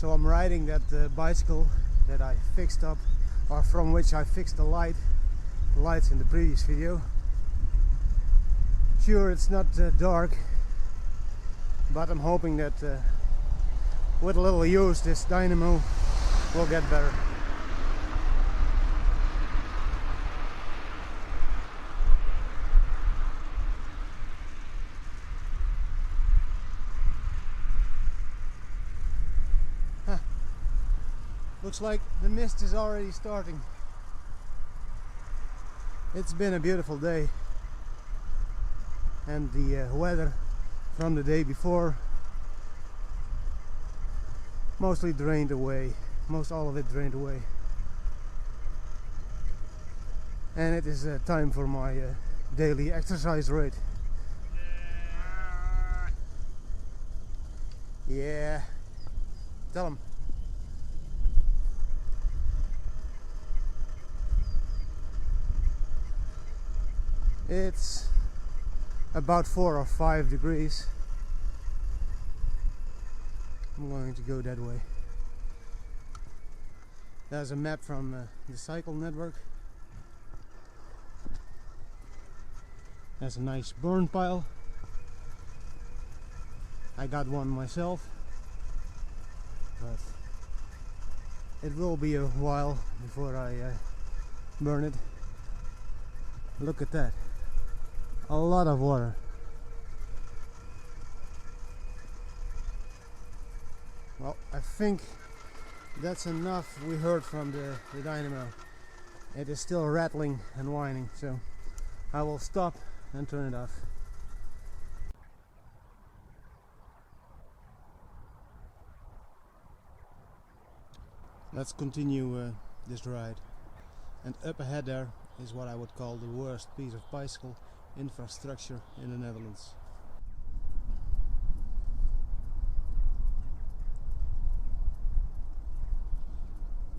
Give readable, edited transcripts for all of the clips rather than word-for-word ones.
So I'm riding that bicycle that I fixed up, or from which I fixed the lights in the previous video. Sure, it's not dark, but I'm hoping that with a little use this dynamo will get better. Looks like the mist is already starting. It's been a beautiful day, and the weather from the day before mostly drained away, most all of it drained away, and it is time for my daily exercise rate. Yeah, tell him. It's about 4 or 5 degrees. I'm going to go that way. There's a map from the Cycle Network. There's a nice burn pile. I got one myself, but it will be a while before I burn it. Look at that. A lot of water. Well, I think that's enough we heard from the dynamo. It is still rattling and whining, so I will stop and turn it off. Let's continue this ride. And up ahead there is what I would call the worst piece of bicycle infrastructure in the Netherlands.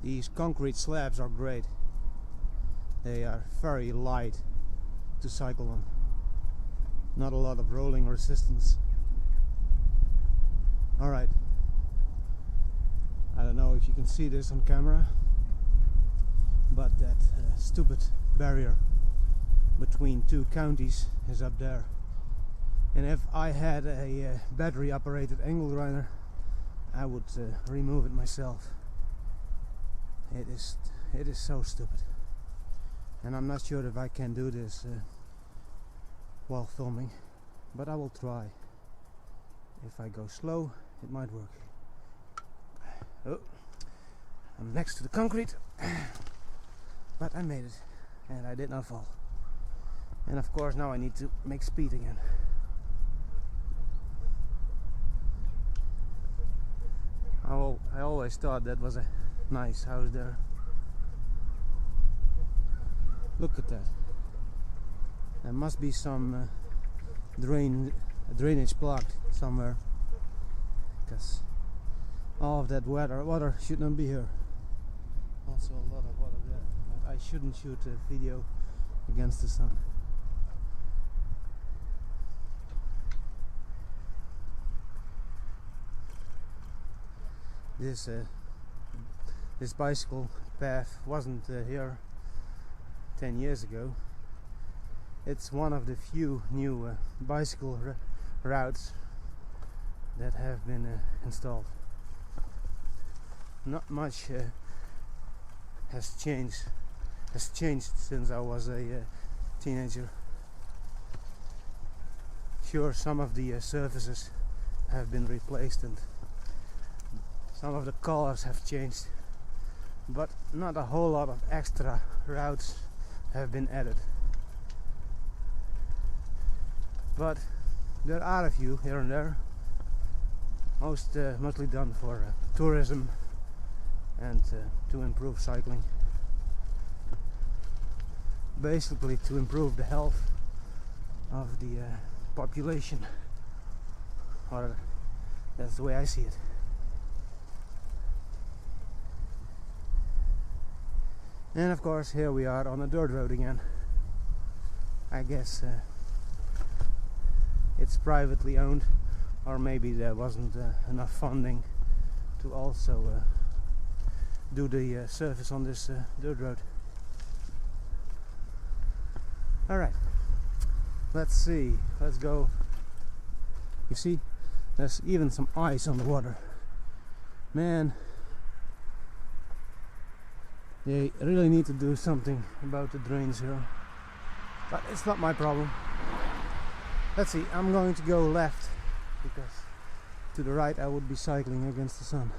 These concrete slabs are great. They are very light to cycle on. Not a lot of rolling resistance. Alright. I don't know if you can see this on camera, but that stupid barrier between two counties is up there. And if I had a battery operated angle grinder, I would remove it myself. It is so stupid, and I'm not sure if I can do this while filming, but I will try. If I go slow, it might work. Oh, I'm next to the concrete, but I made it, and I did not fall. And of course now I need to make speed again. I always thought that was a nice house there. Look at that. There must be some drainage blocked somewhere, because all of that water should not be here. Also a lot of water there. I shouldn't shoot a video against the sun. This bicycle path wasn't here 10 years ago. It's one of the few new bicycle routes that have been installed. Not much has changed since I was a teenager. Sure, some of the surfaces have been replaced and some of the colors have changed, but not a whole lot of extra routes have been added. But there are a few here and there, mostly done for tourism and to improve cycling. Basically to improve the health of the population, or that's the way I see it. And of course here we are on a dirt road again. I guess it's privately owned, or maybe there wasn't enough funding to also do the surface on this dirt road. Alright, let's see, let's go. You see, there's even some ice on the water. Man, they really need to do something about the drains here. But it's not my problem. Let's see, I'm going to go left because to the right I would be cycling against the sun.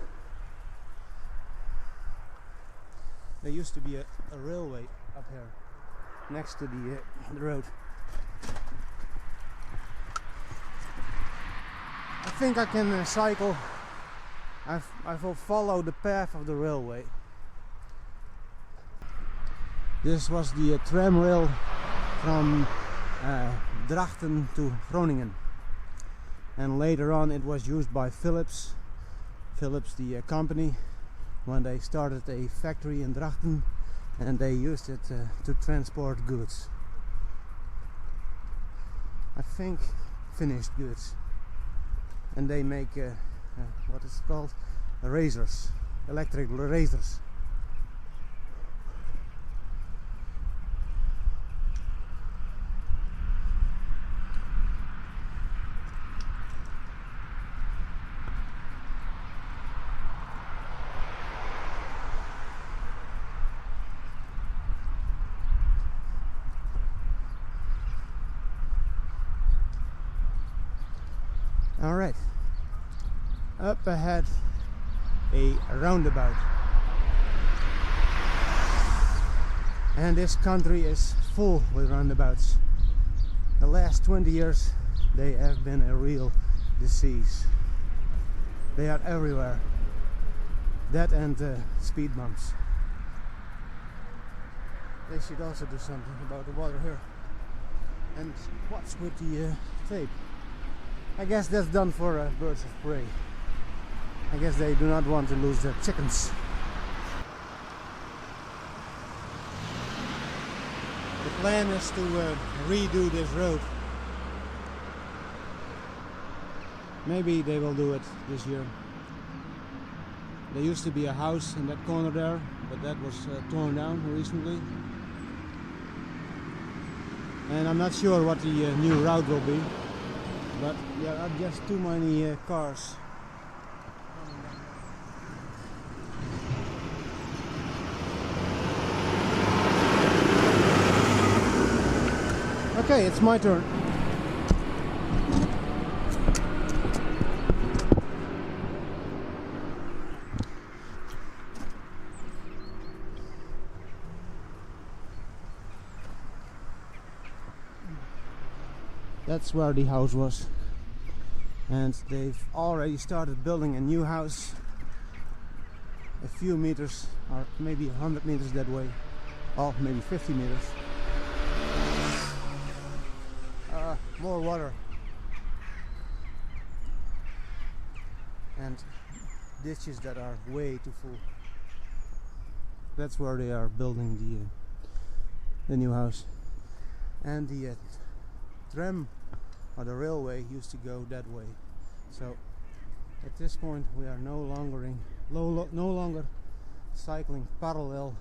There used to be a railway up here next to the road. I think I can cycle. I will follow the path of the railway. This was the tram rail from Drachten to Groningen, and later on it was used by Philips, the company, when they started a factory in Drachten, and they used it to transport goods. I think finished goods, and they make what is it called, razors, electric razors. Alright, up ahead a roundabout, and this country is full with roundabouts. The last 20 years they have been a real disease. They are everywhere. That and speed bumps. They should also do something about the water here. And what's with the tape? I guess that's done for birds of prey. I guess they do not want to lose their chickens. The plan is to redo this road. Maybe they will do it this year. There used to be a house in that corner there, but that was torn down recently. And I'm not sure what the new route will be. But there are just too many cars. Okay, it's my turn. That's where the house was, and they've already started building a new house a few meters, or maybe 100 meters that way, or maybe 50 meters. More water and ditches that are way too full. That's where they are building the new house, and the tram or the railway used to go that way. So at this point we are no longer cycling parallel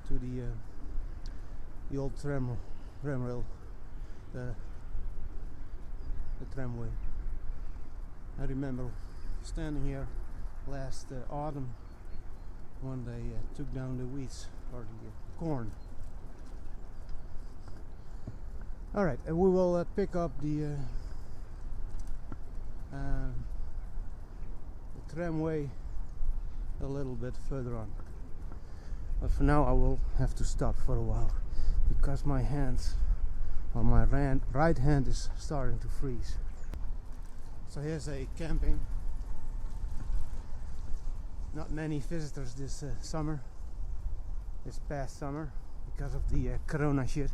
to the old tram rail, the tramway. I remember standing here last autumn when they took down the weeds or the corn. Alright, we will pick up the tramway a little bit further on. But for now I will have to stop for a while because my hands, or my right hand, is starting to freeze. So here's a camping. Not many visitors this summer, this past summer, because of the corona shit.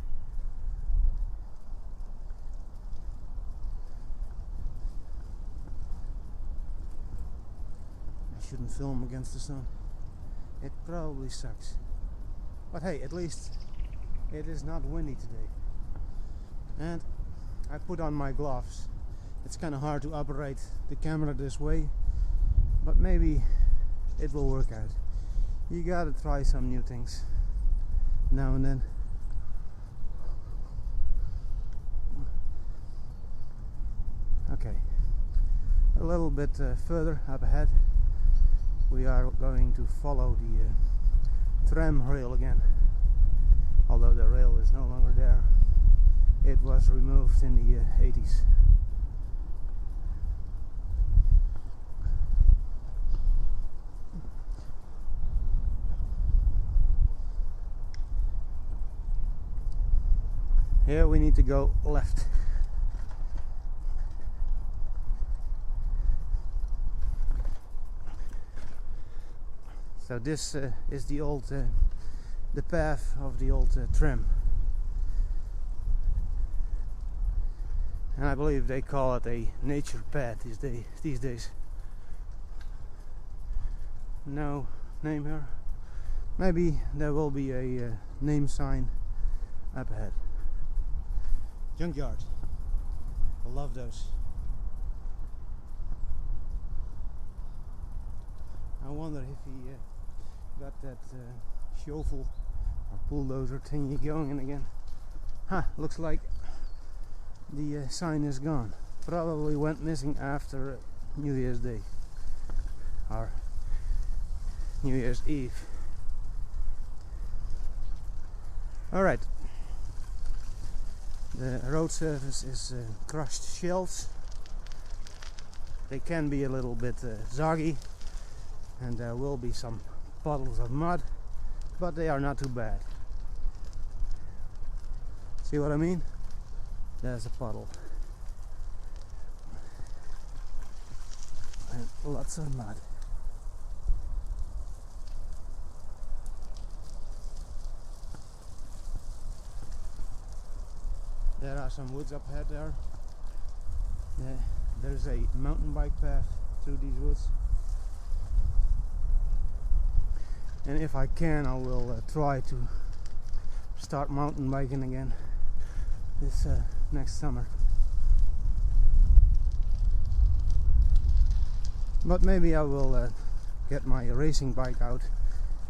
I shouldn't film against the sun. It probably sucks. But hey, at least it is not windy today. And I put on my gloves. It's kind of hard to operate the camera this way, but maybe it will work out. You gotta try some new things now and then. Okay, a little bit further up ahead we are going to follow the tram rail again, although the rail is no longer there. It was removed in the 80s. Here we need to go left. So this is the old, the path of the old tram, and I believe they call it a nature path these days. No name here. Maybe there will be a name sign up ahead. Junkyard. I love those. I wonder if he got that shovel or bulldozer thingy going again. Looks like the sign is gone. Probably went missing after New Year's Day or New Year's Eve. Alright. The road surface is crushed shells. They can be a little bit soggy, and there will be some puddles of mud, but they are not too bad. See what I mean? There's a puddle and lots of mud. There are some woods up ahead there. There's a mountain bike path through these woods. And if I can, I will try to start mountain biking again this next summer. But maybe I will get my racing bike out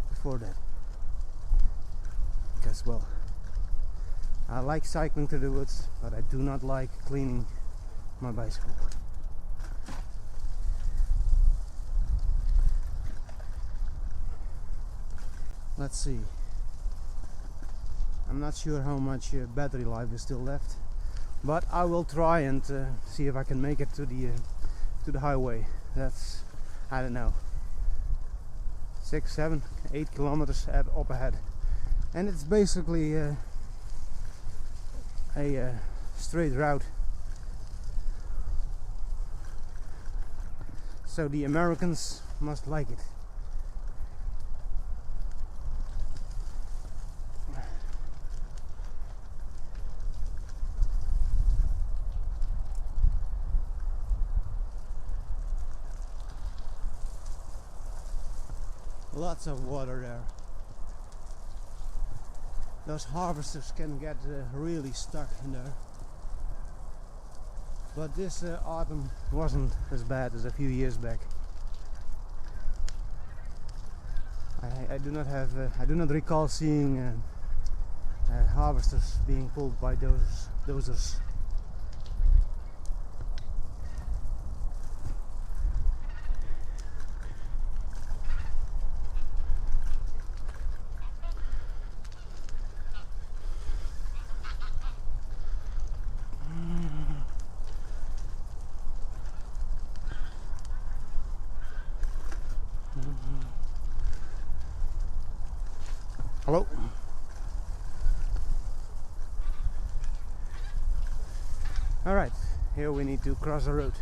before that. Because, well, I like cycling through the woods, but I do not like cleaning my bicycle. Let's see. I'm not sure how much battery life is still left, but I will try and see if I can make it to the highway. That's, I don't know, 6, 7, 8 kilometers up ahead, and it's basically a straight route. So the Americans must like it. Lots of water there. Those harvesters can get really stuck in there. But this autumn wasn't as bad as a few years back. I do not recall seeing harvesters being pulled by dozers. Hello? Alright, here we need to cross the road,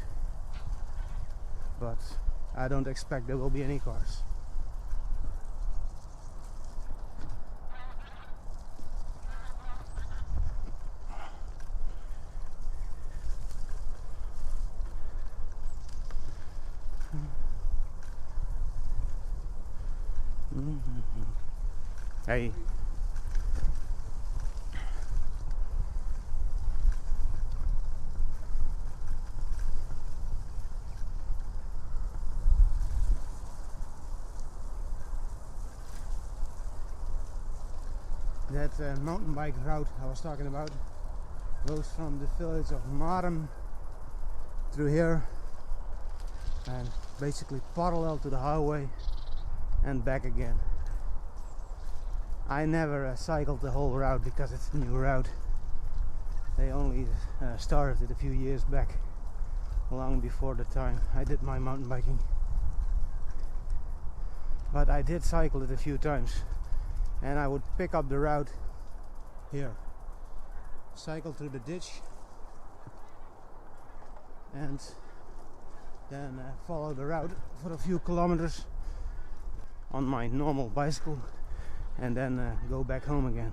but I don't expect there will be any cars. Hey. That mountain bike route I was talking about goes from the village of Marem through here and basically parallel to the highway and back again. I never cycled the whole route because it's a new route. They only started it a few years back, long before the time I did my mountain biking. But I did cycle it a few times, and I would pick up the route here, cycle through the ditch, and then follow the route for a few kilometers on my normal bicycle, and then go back home again.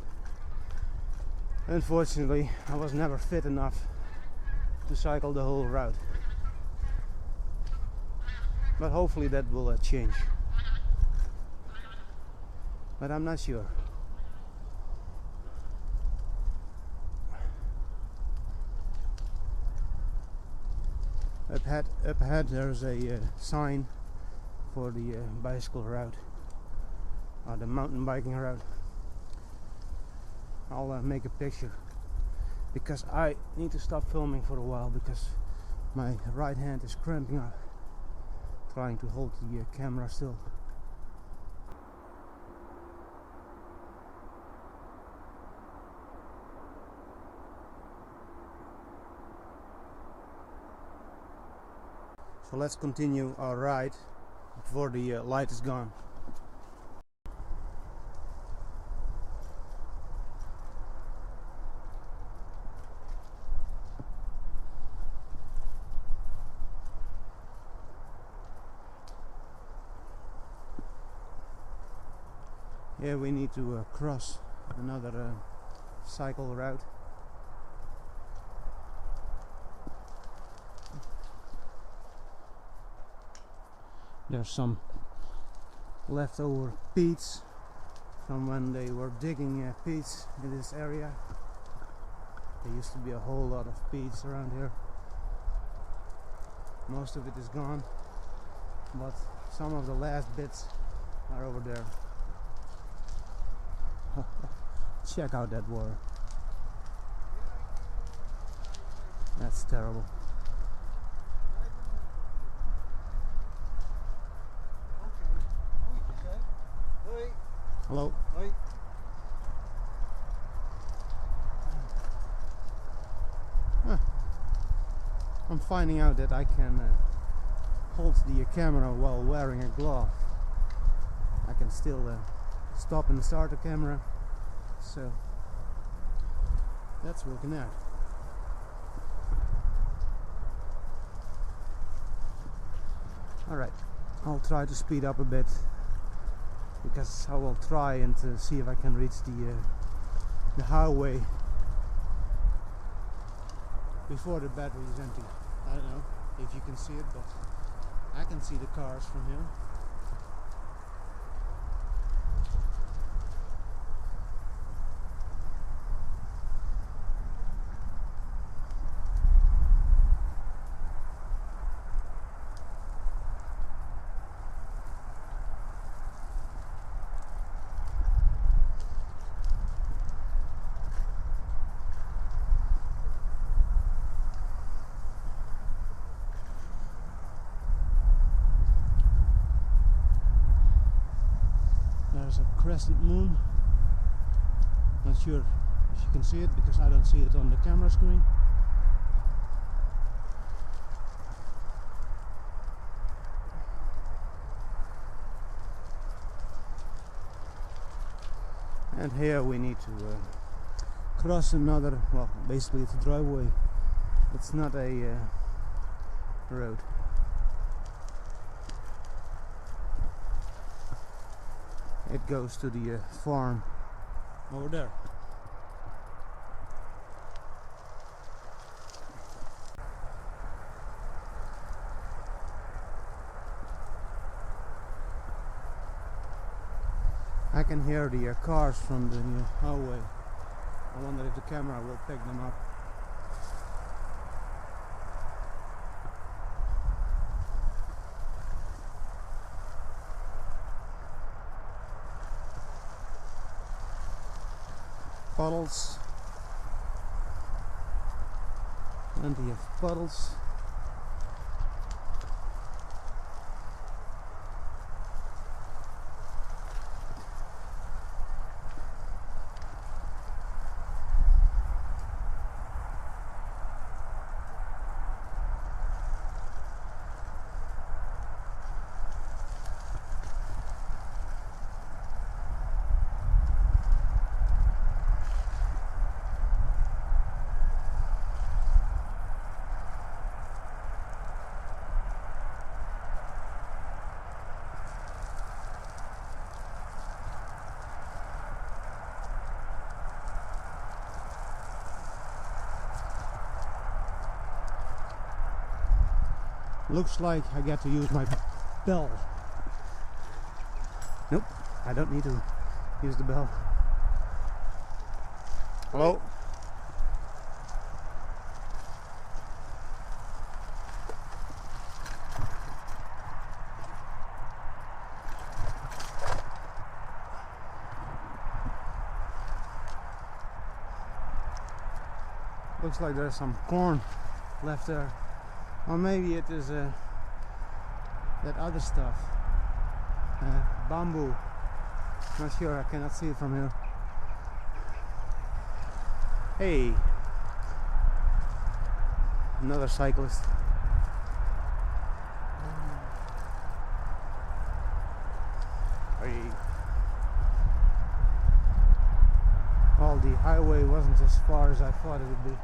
Unfortunately, I was never fit enough to cycle the whole route, but hopefully that will change. But I'm not sure. Up ahead there's a sign for the bicycle route, or the mountain biking route. I'll make a picture because I need to stop filming for a while because my right hand is cramping up trying to hold the camera still. So let's continue our ride before the light is gone. Here we need to cross another cycle route. There's some leftover peats from when they were digging peats in this area. There used to be a whole lot of peats around here. Most of it is gone, but some of the last bits are over there. Check out that water. That's terrible. Hello. Hi. I'm finding out that I can hold the camera while wearing a glove. I can still stop and start the camera, so that's working out. Alright, I'll try to speed up a bit because I will try and see if I can reach the highway before the battery is empty. I don't know if you can see it, but I can see the cars from here. There's a crescent moon. Not sure if you can see it because I don't see it on the camera screen. And here we need to cross another, well, basically it's a driveway. It's not a road. It goes to the farm over there. I can hear the cars from the highway. I wonder if the camera will pick them up. puddles. Plenty of puddles. Looks like I get to use my bell. Nope, I don't need to use the bell. Hello? Looks like there's some corn left there. Or maybe it is that other stuff. Bamboo. Not sure, I cannot see it from here. Hey! Another cyclist. Hey. Well, the highway wasn't as far as I thought it would be.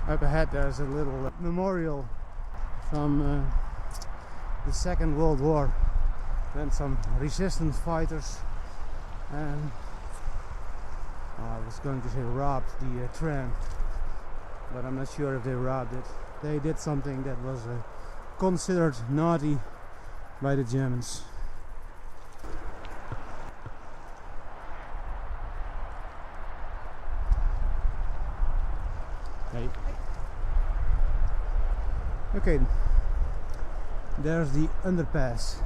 Up ahead there's a little memorial from the Second World War, when some resistance fighters and I was going to say robbed the tram, but I'm not sure if they robbed it. They did something that was considered naughty by the Germans. Hey. Okay, there's the underpass.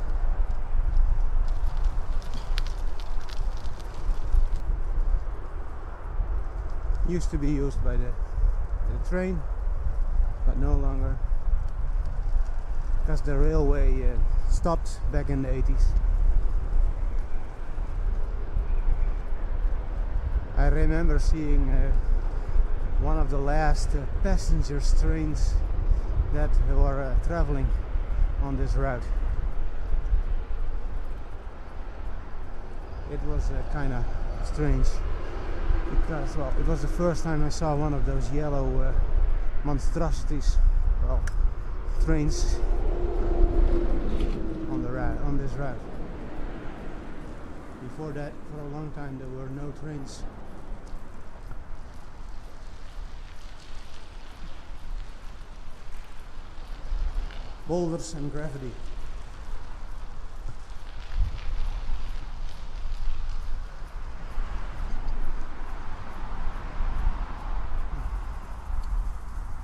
Used to be used by the train, but no longer, because the railway stopped back in the 80s. I remember seeing one of the last passenger trains that were traveling on this route. It was kind of strange because, well, it was the first time I saw one of those yellow monstrosities, well, trains on the route, on this route. Before that, for a long time, there were no trains. Boulders and gravity.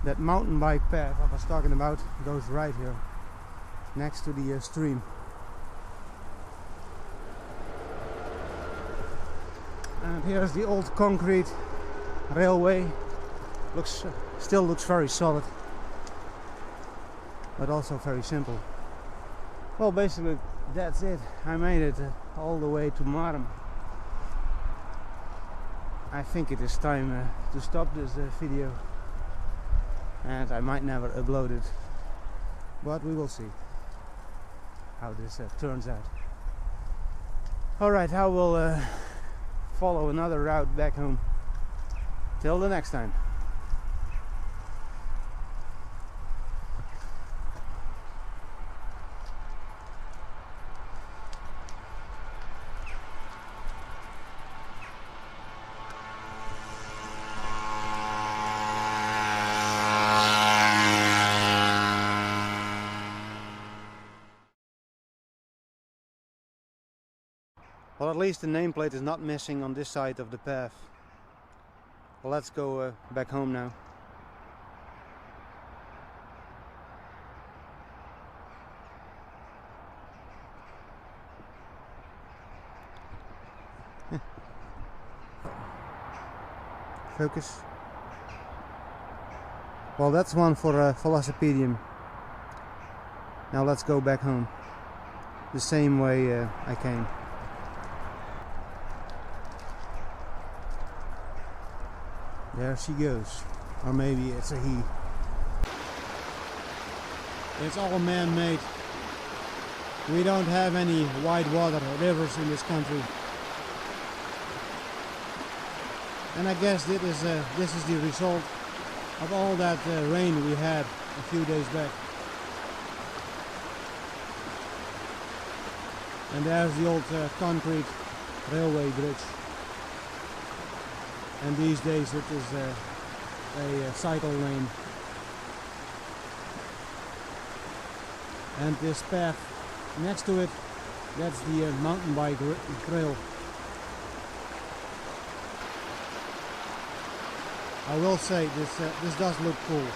That mountain bike path I was talking about goes right here, next to the stream. And here's the old concrete railway. Still looks very solid, but also very simple. Well, basically that's it. I made it all the way to Marem. I think it is time to stop this video, and I might never upload it, but we will see how this turns out. Alright, I will follow another route back home. Till the next time. least the nameplate is not missing on this side of the path. Well, let's go back home now. Focus. Well, that's one for Velocipedium. Now let's go back home the same way I came. There she goes, or maybe it's a he. It's all man-made. We don't have any wide water rivers in this country. And I guess this is the result of all that rain we had a few days back. And there's the old concrete railway bridge. And these days it is a cycle lane. And this path next to it, that's the mountain bike trail. I will say this does look cool,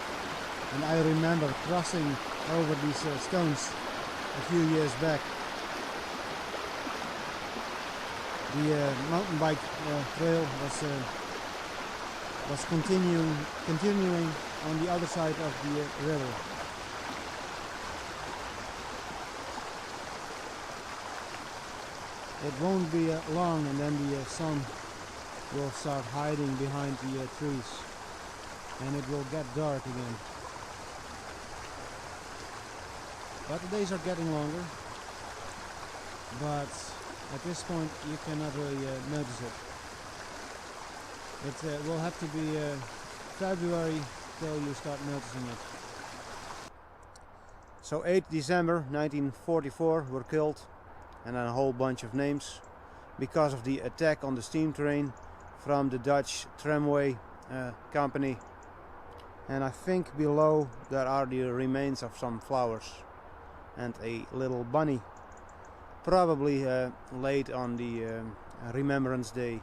and I remember crossing over these stones a few years back. The mountain bike trail was continuing on the other side of the river. It won't be long, and then the sun will start hiding behind the trees, and it will get dark again. But the days are getting longer, but at this point you cannot really notice it. It will have to be February till you start noticing it. So 8 December 1944 were killed, and then a whole bunch of names, because of the attack on the steam train from the Dutch tramway company. And I think below there are the remains of some flowers and a little bunny, probably laid on the Remembrance Day.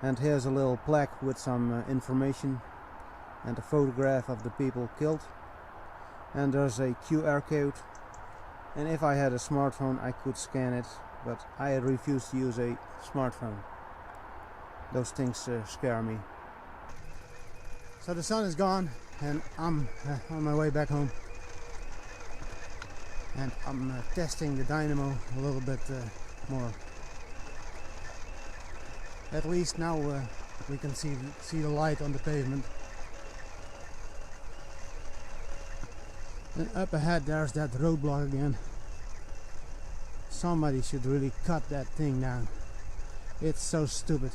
And here's a little plaque with some information and a photograph of the people killed. And there's a QR code, and if I had a smartphone I could scan it, but I refuse to use a smartphone. Those things scare me. So the sun is gone, and I'm on my way back home. And I'm testing the dynamo a little bit more. At least now we can see the light on the pavement. And up ahead there's that roadblock again. Somebody should really cut that thing down. It's so stupid.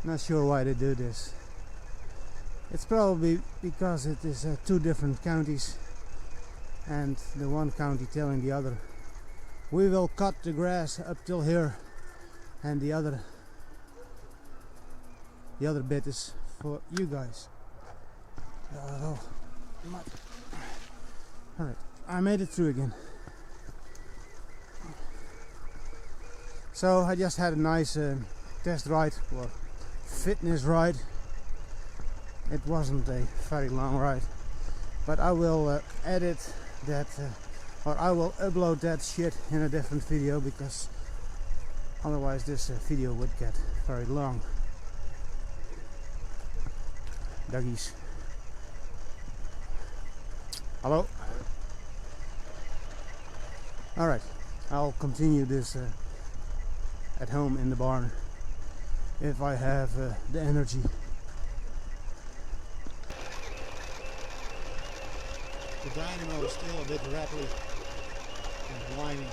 Not sure why they do this. It's probably because it is two different counties, and the one county telling the other, we will cut the grass up till here, and the other bit is for you guys. Alright, I made it through again. So I just had a nice test ride, or fitness ride. It wasn't a very long ride, but I will edit that, or I will upload that shit in a different video, because otherwise this video would get very long. Doggies. Hello? Alright, I'll continue this at home in the barn if I have the energy. The dynamo is still a bit rattly and whining,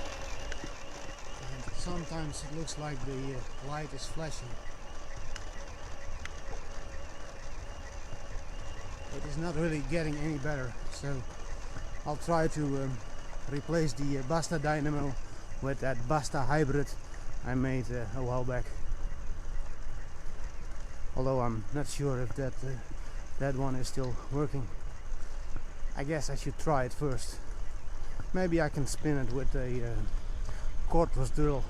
and sometimes it looks like the light is flashing. It is not really getting any better, so I'll try to replace the Basta dynamo with that Basta hybrid I made a while back. Although I'm not sure if that one is still working. I guess I should try it first. Maybe I can spin it with a cordless drill.